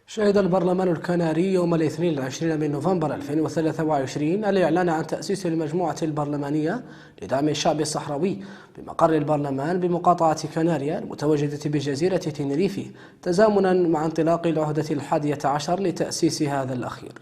شهد البرلمان الكندي يوم الاثنين 20 من نوفمبر 2023 الإعلان عن تأسيس المجموعة البرلمانية لدعم الشعب الصحراوي بمقر البرلمان بمقاطعة كناريا المتواجدة بجزيرة تنريفي، تزامنا مع انطلاق العهدة 11 لتأسيس هذا الأخير.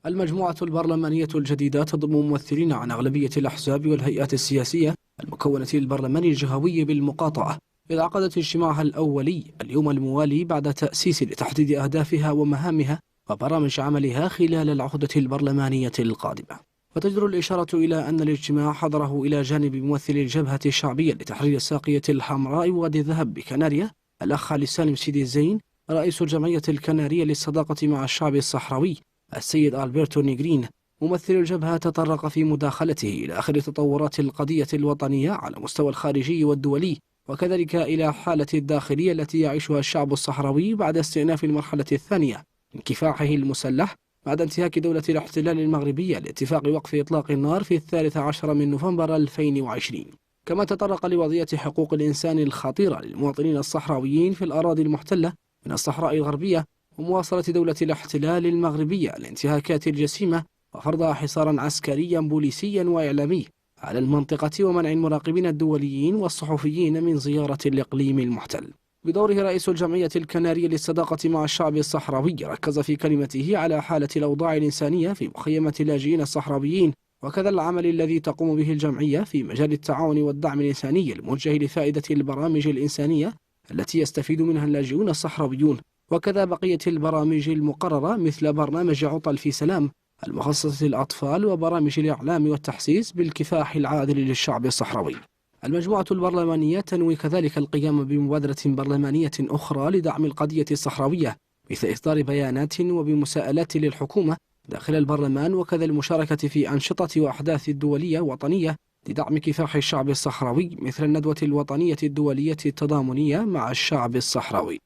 المجموعة البرلمانية الجديدة تضم ممثلين عن أغلبية الأحزاب والهيئات السياسية المكونة للبرلمان الجهوي بالمقاطعة، إذ عقدت اجتماعها الأولي اليوم الموالي بعد تأسيس لتحديد أهدافها ومهامها وبرامج عملها خلال العهدة البرلمانية القادمة. وتجدر الإشارة إلى أن الاجتماع حضره إلى جانب ممثل الجبهة الشعبية لتحرير الساقية الحمراء ووادي الذهب بكناريا الأخ علي سالم سيدي الزين، رئيس الجمعية الكنارية للصداقة مع الشعب الصحراوي السيد ألبرتو نيغرين. ممثل الجبهة تطرق في مداخلته إلى آخر تطورات القضية الوطنية على مستوى الخارجي والدولي، وكذلك إلى حالة الداخلية التي يعيشها الشعب الصحراوي بعد استئناف المرحلة الثانية من كفاحه المسلح بعد انتهاك دولة الاحتلال المغربية لاتفاق وقف إطلاق النار في 13 من نوفمبر 2020. كما تطرق لوضعية حقوق الإنسان الخطيرة للمواطنين الصحراويين في الأراضي المحتلة من الصحراء الغربية، ومواصلة دولة الاحتلال المغربية الانتهاكات الجسيمة وفرضها حصارا عسكريا بوليسيا وإعلامي على المنطقة، ومنع المراقبين الدوليين والصحفيين من زيارة الإقليم المحتل. بدوره رئيس الجمعية الكنارية للصداقة مع الشعب الصحراوي ركز في كلمته على حالة الأوضاع الإنسانية في مخيمة اللاجئين الصحراويين، وكذا العمل الذي تقوم به الجمعية في مجال التعاون والدعم الإنساني الموجه لفائدة البرامج الإنسانية التي يستفيد منها اللاجئون الصحراويون، وكذا بقية البرامج المقررة مثل برنامج عطل في سلام المخصص للأطفال وبرامج الإعلام والتحسيس بالكفاح العادل للشعب الصحراوي. المجموعة البرلمانية تنوي كذلك القيام بمبادرة برلمانية أخرى لدعم القضية الصحراوية، مثل إصدار بيانات وبمساءلات للحكومة داخل البرلمان، وكذا المشاركة في أنشطة وأحداث دولية وطنية لدعم كفاح الشعب الصحراوي مثل الندوة الوطنية الدولية التضامنية مع الشعب الصحراوي.